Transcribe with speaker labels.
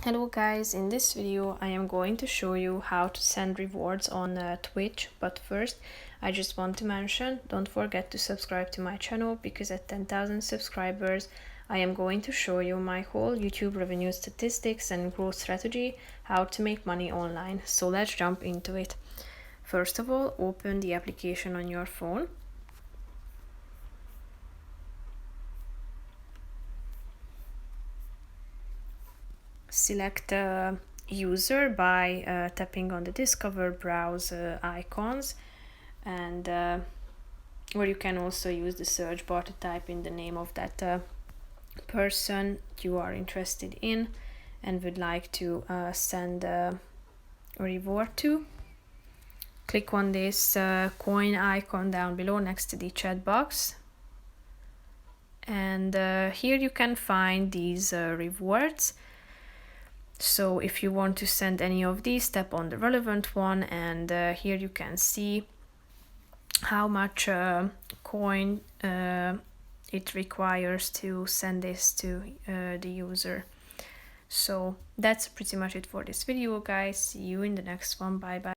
Speaker 1: Hello guys, in this video I am going to show you how to send rewards on Twitch, but first I just want to mention, don't forget to subscribe to my channel because at 10,000 subscribers I am going to show you my whole YouTube revenue statistics and growth strategy, how to make money online. So let's jump into it. First of all, open the application on your phone. Select user by tapping on the discover browse icons, and or you can also use the search bar to type in the name of that person you are interested in and would like to send a reward to. Click on this coin icon down below next to the chat box, and here you can find these rewards. So if you want to send any of these, tap on the relevant one, and here you can see how much coin it requires to send this to the user. So that's pretty much it for this video, guys. See you in the next one. Bye bye.